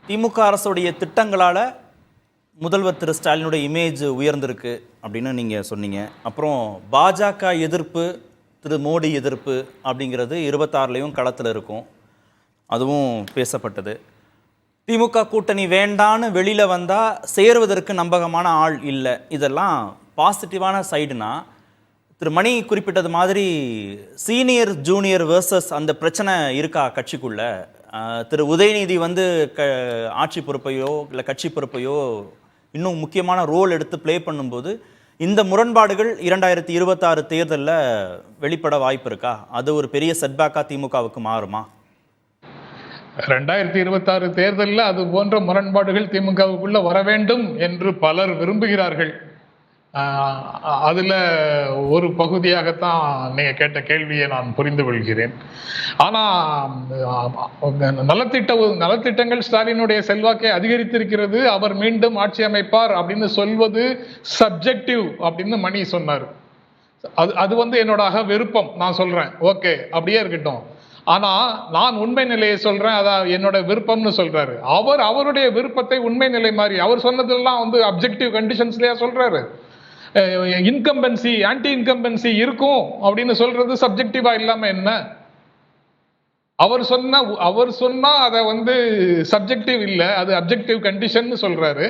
திமுக அரசுடைய திட்டங்களால் முதல்வர் திரு ஸ்டாலினுடைய இமேஜ் உயர்ந்திருக்கு அப்படின்னு நீங்கள் சொன்னீங்க. அப்புறம் பாஜக எதிர்ப்பு, திரு மோடி எதிர்ப்பு அப்படிங்கிறது 26லையும் களத்தில் இருக்கும், அதுவும் பேசப்பட்டது. திமுக கூட்டணி வேண்டான்னு வெளியில் வந்தால் சேருவதற்கு நம்பகமான ஆள் இல்லை. இதெல்லாம் பாசிட்டிவான சைடுனா, திரு மணி குறிப்பிட்டது மாதிரி சீனியர் ஜூனியர் வேர்சஸ் அந்த பிரச்சனை இருக்கா கட்சிக்குள்ள? திரு உதயநிதி ஆட்சி பொறுப்பையோ இல்லை கட்சி பொறுப்பையோ இன்னும் முக்கியமான ரோல் எடுத்து ப்ளே பண்ணும்போது இந்த முரண்பாடுகள் 2026 தேர்தலில் வெளிப்பட வாய்ப்பு இருக்கா? அது ஒரு பெரிய செட்பேக்காக திமுகவுக்கு மாறுமா? 2026 தேர்தலில் அது போன்ற முரண்பாடுகள் திமுகவுக்குள்ள வர வேண்டும் என்று பலர் விரும்புகிறார்கள். அதுல ஒரு பகுதியாகத்தான் நீங்க கேட்ட கேள்வியை நான் புரிந்து கொள்கிறேன். ஆனா நலத்திட்டங்கள் ஸ்டாலினுடைய செல்வாக்கை அதிகரித்திருக்கிறது, அவர் மீண்டும் ஆட்சி அமைப்பார் அப்படின்னு சொல்வது சப்ஜெக்டிவ் அப்படின்னு மணி சொன்னார். அது என்னோட விருப்பம். நான் சொல்றேன், ஓகே அப்படியே இருக்கட்டும். ஆனா நான் உண்மை நிலையை சொல்றேன், அதான் என்னோட விருப்பம்னு சொல்றாரு. அவருடைய விருப்பத்தை உண்மை நிலை மாதிரி அவர் சொன்னதெல்லாம் அப்ஜெக்டிவ் கண்டிஷன்ஸ்லயா சொல்றாரு. இன்கம்பன்சி ஆன்டி இன்கம்பன்சி இருக்கும் அப்படின்னு சொல்றது சப்ஜெக்டிவா இல்லாம என்ன? அவர் சொன்னா அதை சப்ஜெக்டிவ் இல்ல, அது அப்ஜெக்டிவ் கண்டிஷன் சொல்றாரு.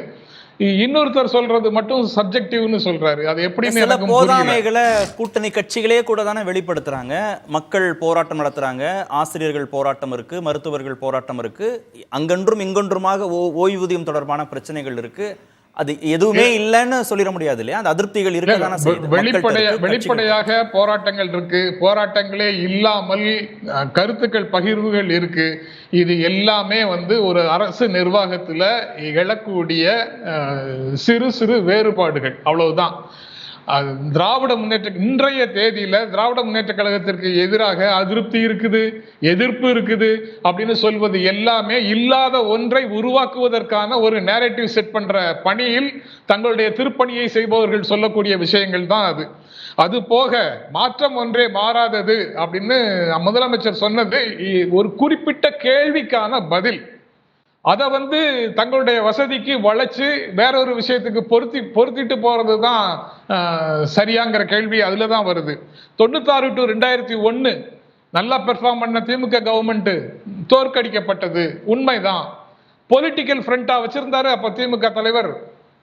இன்னொருத்தர் சொல்றது மட்டும் சப்ஜெக்டிவ்னு சொல்றாரு. அது எப்படி? சில போதாமைகளை கூட்டணி கட்சிகளே கூட தானே வெளிப்படுத்துறாங்க. மக்கள் போராட்டம் நடத்துறாங்க, ஆசிரியர்கள் போராட்டம் இருக்கு, மருத்துவர்கள் போராட்டம் இருக்கு, அங்கொன்றும் இங்கொன்றுமாக ஓய்வூதியம் தொடர்பான பிரச்சனைகள் இருக்கு. அது எதுவுமே இல்லைன்னு சொல்லிட முடியாது இல்லையா? அந்த அதிருப்திகள் இருக்கு. வெளிப்படையாக போராட்டங்கள் இருக்கு, போராட்டங்களே இல்லாமல் கருத்துக்கள் பகிர்வுகள் இருக்கு. இது எல்லாமே ஒரு அரசு நிர்வாகத்துல எழக்கூடிய சிறு சிறு வேறுபாடுகள், அவ்வளவுதான். திராவிட முன்னேற்ற இன்றைய தேதியில திராவிட முன்னேற்ற கழகத்திற்கு எதிராக அதிருப்தி இருக்குது, எதிர்ப்பு இருக்குது அப்படின்னு சொல்வது எல்லாமே இல்லாத ஒன்றை உருவாக்குவதற்கான ஒரு நேரேட்டிவ் செட் பண்ற பணியில் தங்களுடைய திருப்பணியை செய்பவர்கள் சொல்லக்கூடிய விஷயங்கள் தான் அது. அது போக மாற்றம் ஒன்றே மாறாதது அப்படின்னு முதலமைச்சர் சொன்னது ஒரு குறிப்பிட்ட கேள்விக்கான பதில். அதை தங்களுடைய வசதிக்கு வளைச்சு வேற ஒரு விஷயத்துக்கு பொருத்திட்டு போறது தான் சரியாங்கிற கேள்வி அதுல தான் வருது. 96 to 2001 நல்லா பெர்ஃபார்ம் பண்ண திமுக கவர்மெண்ட் தோற்கடிக்கப்பட்டது உண்மைதான். பொலிட்டிக்கல் ஃப்ரண்டா வச்சிருந்தாரு அப்ப திமுக தலைவர்.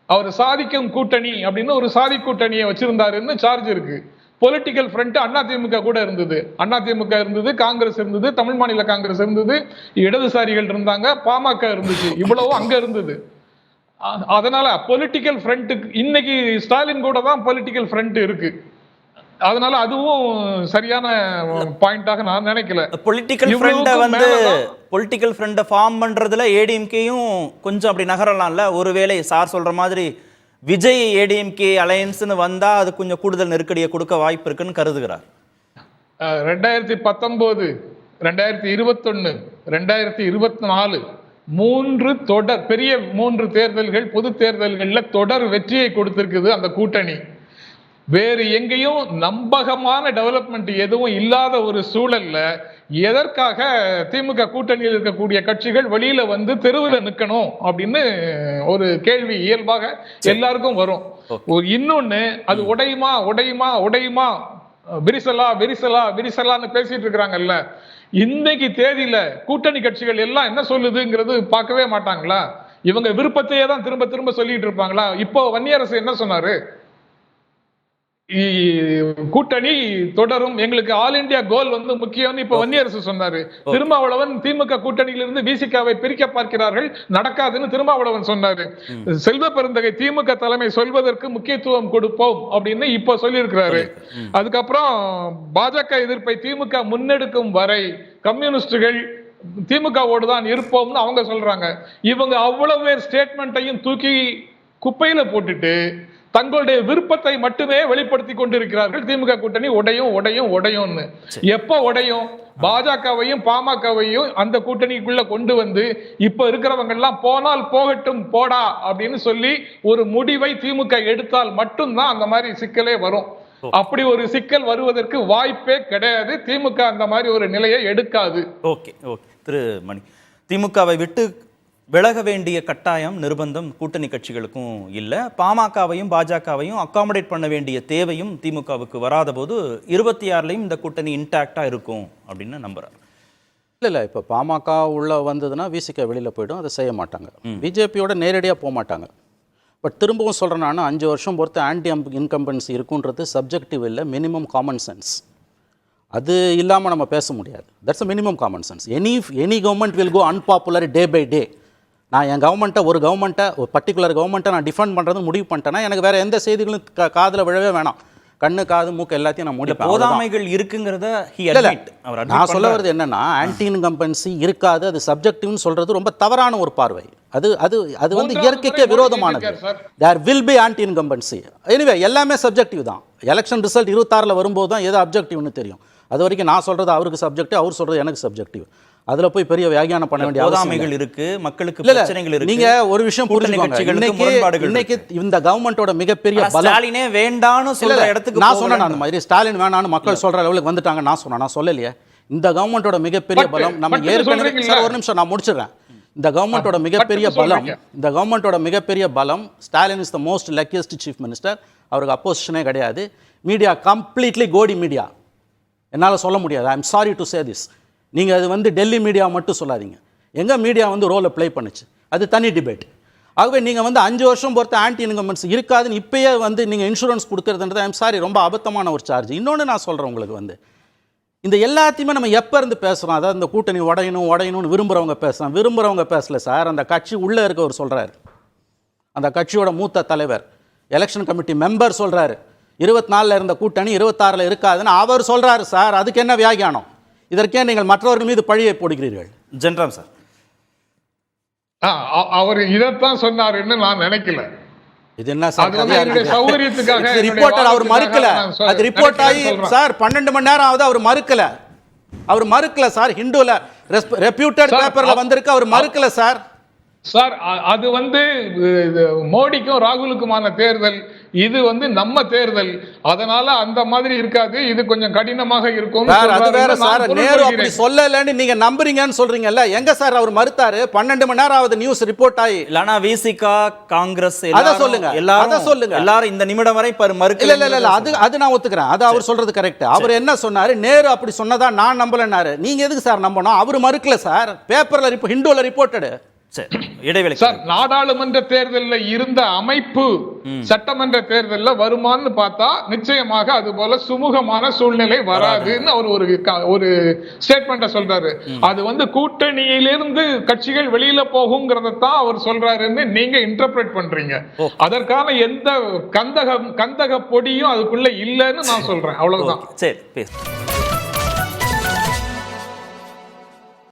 அவர் சாதிக்கும் கூட்டணி அப்படின்னு ஒரு சாதி கூட்டணியை வச்சிருந்தாருன்னு சார்ஜ் இருக்கு. பொலிட்டிக்கல் ஃப்ரண்ட் அதிமுக கூட இருந்தது, அதிமுக இருந்தது, காங்கிரஸ் இருந்தது, தமிழ் மாநில காங்கிரஸ் இருந்தது, இடதுசாரிகள் இருந்தாங்க, பாமக இருந்துச்சு, இவ்வளவும் அங்க இருந்தது. அதனால பொலிட்டிக்கல் ஃப்ரண்ட் இன்னைக்கு ஸ்டாலின் கூட தான் பொலிட்டிக்கல் ஃப்ரண்ட் இருக்கு. அதனால அதுவும் சரியான பாயிண்டாக நான் நினைக்கல. பொலிட்டிக்கல் ஃப்ரண்ட் ஃபார்ம் பண்றதுல ஏடிஎம்கேயும் கொஞ்சம் அப்படி நகரலாம்ல. ஒருவேளை சார் சொல்ற மாதிரி விஜய் ஏடிஎம்கே அலையன்ஸ்னு வந்தா அது கொஞ்சம் கூடுதல் நெருக்கடியை கொடுக்க வாய்ப்பு இருக்குன்னு கருதுகிறார். 2019, 2021, 2024 பெரிய 3 தேர்தல்கள், பொது தேர்தல்கள்ல தொடர் வெற்றியை கொடுத்திருக்குது அந்த கூட்டணி. வேறு எங்கேயும் நம்பகமான டெவலப்மெண்ட் எதுவும் இல்லாத ஒரு சூழல்ல எதற்காக திமுக கூட்டணியில் இருக்கக்கூடிய கட்சிகள் வெளியில தெருவில் நிற்கணும் அப்படின்னு ஒரு கேள்வி இயல்பாக எல்லாருக்கும் வரும். இன்னொன்னு, அது உடையுமா உடையுமா உடையுமா விரிசலான்னு பேசிட்டு இருக்கிறாங்கல்ல. இன்னைக்கு தேதியில கூட்டணி கட்சிகள் எல்லாம் என்ன சொல்லுதுங்கிறது பார்க்கவே மாட்டாங்களா? இவங்க விருப்பத்தையே தான் திரும்ப திரும்ப சொல்லிட்டு இருப்பாங்களா? இப்போ வன்னியரசு என்ன சொன்னாரு? கூட்டணி தொடரும், எங்களுக்கு ஆல் இந்தியா கோல் முக்கியம் இப்ப வன்னியரசு சொன்னாரு. திருமாவளவன் திமுக கூட்டணியிலிருந்து விசிகாவை பிரிக்க பார்க்கிறார்கள், நடக்காதுன்னு திருமாவளவன் சொன்னாரு. செல்வ பெருந்தகை திமுக தலைமை சொல்வதற்கு முக்கியத்துவம் கொடுப்போம் அப்படின்னு இப்ப சொல்லியிருக்கிறாரு. அதுக்கப்புறம் பாஜக எதிர்ப்பை திமுக முன்னெடுக்கும் வரை கம்யூனிஸ்டுகள் திமுகவோடு தான் இருப்போம்னு அவங்க சொல்றாங்க. இவங்க அவ்வளவு பேர் ஸ்டேட்மெண்ட்டையும் தூக்கி குப்பையில போட்டுட்டு தங்களுடைய விருப்பத்தை மட்டுமே வெளிப்படுத்தி கொண்டிருக்கிறார்கள். திமுக கூட்டணி உடையும் உடையும் உடையும்னு. எப்ப உடையும்? பாஜகவையும் பாமகவையும் அந்த கூட்டணிக்குள்ள கொண்டு இப்ப இருக்கிறவங்க எல்லாம் போனால் போகட்டும் போடா அப்படின்னு சொல்லி ஒரு முடிவை திமுக எடுத்தால் மட்டும்தான் அந்த மாதிரி சிக்கலே வரும். அப்படி ஒரு சிக்கல் வருவதற்கு வாய்ப்பே கிடையாது. திமுக அந்த மாதிரி ஒரு நிலையை எடுக்காது. ஓகே ஓகே திரு மணி, திமுகவை விட்டு விலக வேண்டிய கட்டாயம் நிர்பந்தம் கூட்டணி கட்சிகளுக்கும் இல்லை. பாமகவையும் பாஜகவையும் அகாமடேட் பண்ண வேண்டிய தேவையும் திமுகவுக்கு வராத போது 26லையும் இந்த கூட்டணி இன்டாக்டா இருக்கும் அப்படின்னு நம்புறாரு. இல்லை இப்போ பாமக உள்ள வந்ததுன்னா விசிக வெளியில் போய்டும், அதை செய்ய மாட்டாங்க. பிஜேபியோட நேரடியாக போக மாட்டாங்க. பட் திரும்பவும் சொல்கிறேன், நான் 5 வருஷம் பொறுத்து ஆன்டி இன்கம்பன்சி இருக்குன்றது சப்ஜெக்டிவ் இல்லை, மினிமம் காமன் சென்ஸ். அது இல்லாமல் நம்ம பேச முடியாது. That's a minimum common sense. Any government will go unpopular day by day. நான் என் கவர்மெண்ட்டை ஒரு பர்டிகுலர் கவர்மெண்ட்டை நான் டிஃபெண்ட் பண்ணுறது முடிவு பண்ணிட்டேன்னா எனக்கு வேறு எந்த செய்திகளும் காதில் விழவே வேணாம். கண்ணு காது மூக்கு எல்லாத்தையும் நான் முடிப்பேன். போதாமைகள் இருக்குங்கிறத நான் சொல்ல வருது என்னன்னா, ஆன்டி இன்கம்பன்சி இருக்காது, அது சப்ஜெக்டிவ்னு சொல்றது ரொம்ப தவறான ஒரு பார்வை. அது அது அது வந்து இயற்கைக்கே விரோதமானது. There will be anti incumbency. Anyway எல்லாமே சப்ஜெக்டிவ் தான். எலெக்ஷன் ரிசல்ட் 26ல் வரும்போது தான் எது அப்ஜெக்டிவ்னு தெரியும். அது வரைக்கும் நான் சொல்றது அவருக்கு சப்ஜெக்டிவ், அவர் சொல்றது எனக்கு சப்ஜெக்டிவ். அதுல போய் பெரிய வியாக்கியானம் பண்ண வேண்டிய போதாமைகள் இருக்கு, மக்களுக்கு பிரச்சனைகள் இருக்கு. நீங்க ஒரு விஷயம் புரிஞ்சுக்கோங்க. இன்னைக்கு இந்த கவர்மெண்டோட மிகப்பெரிய பலம் ஸ்டாலினே வேண்டான்னு சொல்ற இடத்துக்கு நான் சொன்னேன். அந்த மாதிரி ஸ்டாலின் வேணான்னு மக்கள் சொல்ற லெவலுக்கு வந்துட்டாங்க நான் சொல்லலையே. இந்த கவர்மெண்டோட மிகப்பெரிய பலம் நம்ம ஏற்கனவே சார் ஒரு நிமிஷம் நான் முடிச்சிடுறேன். இந்த கவர்மெண்டோட மிகப்பெரிய பலம் Stalin is the most luckiest chief minister. அவருக்கு அப்போசிஷனே கிடையாது. மீடியா கம்ப்ளீட்லி கோடி மீடியா. என்னால் சொல்ல முடியாது. I am sorry to say this. நீங்கள் அது வந்து டெல்லி மீடியா மட்டும் சொல்லாதீங்க. எங்கள் மீடியா வந்து ரோலை ப்ளே பண்ணுச்சு, அது தனி டிபேட். ஆகவே நீங்கள் வந்து 5 வருஷம் பொறுத்த ஆன்டி இன்கம்பன்சி இருக்காதுன்னு இப்பயே வந்து நீங்கள் இன்சூரன்ஸ் கொடுக்குறதுன்றது ஐம் சாரி ரொம்ப அபத்தமான ஒரு சார்ஜ். இன்னொன்று நான் சொல்கிறேன் உங்களுக்கு வந்து இந்த எல்லாத்தையுமே நம்ம எப்போ இருந்து பேசுகிறோம், அதாவது இந்த கூட்டணி உடையணும்னு விரும்புகிறவங்க பேசல சார். அந்த கட்சி உள்ளே இருக்கவர் சொல்கிறாரு, அந்த கட்சியோட மூத்த தலைவர் எலெக்ஷன் கமிட்டி மெம்பர் சொல்கிறாரு 24ல் இருந்த கூட்டணி 26ல் இருக்காதுன்னு அவர் சொல்கிறாரு சார். அதுக்கு என்ன வியாக்கியானம்? இதற்கே நீங்கள் மற்றவர்கள் மீது பழியை போடுகிறீர்கள். ஜென்ராம் சார், அவர் இதைத்தான் சொன்னாருன்னு நான் நினைக்கல. இது என்ன சார் சௌகரியத்துக்காக ரிப்போர்ட்டர் அவர் மறுக்கல. அது ரிப்போர்ட் ஆகி சார் 12 மணி நேரம் ஆகுது, அவர் மறுக்கல சார். ஹிந்துல ரெப்யூட்டட் பேப்பர்ல வந்திருக்கு, அவர் மறுக்கல சார். சார் அது வந்து மோடிக்கும் ராகுலுக்குமான தேர்தல், இது வந்து நம்ம தேர்தல், அதனால அந்த மாதிரி இருக்காது, இது கொஞ்சம் கடினமாக இருக்கும். அது வேற சார். நேரு அப்படி சொல்லலன்னு நீங்க நம்புறீங்கன்னு சொல்றீங்கல்ல, எங்க சார் அவர் மறுத்தாரு? 12 மணி நேரம் ஆகுது நியூஸ் ரிப்போர்ட் ஆகி. இல்லனா விசிகா காங்கிரஸ் அத சொல்லுங்க, எல்லாரும் இந்த நிமிடம் வரை மறுக்கல. இல்ல அது நான் ஒத்துக்கிறேன். அது அவர் சொல்றது கரெக்ட். அவர் என்ன சொன்னாரு, நேரு அப்படி சொன்னதா நான் நம்பலன்னாரு. நீங்க எதுக்கு சார் நம்பணும்? அவர் மறுக்கல சார். பேப்பர்ல ஹிந்துல ரிப்போர்ட்டட். சார் நாடாளுமன்ற தேர்தலில் இருந்த அமைப்பு சட்டமன்ற தேர்தலில் வருமானு பார்த்தா நிச்சயமாக அது போல சுமூகமான சூழ்நிலை வராதுன்னு அவர் ஒரு ஸ்டேட்மெண்ட்டை சொல்றாரு. அது வந்து கூட்டணியிலிருந்து கட்சிகள் வெளியில போகுங்கிறத தான் அவர் சொல்றாருன்னு நீங்க இன்டர்பிரேட் பண்றீங்க. அதற்கான எந்த கந்தக பொடியும் அதுக்குள்ள இல்லைன்னு நான் சொல்றேன். அவ்வளவுதான். சரி.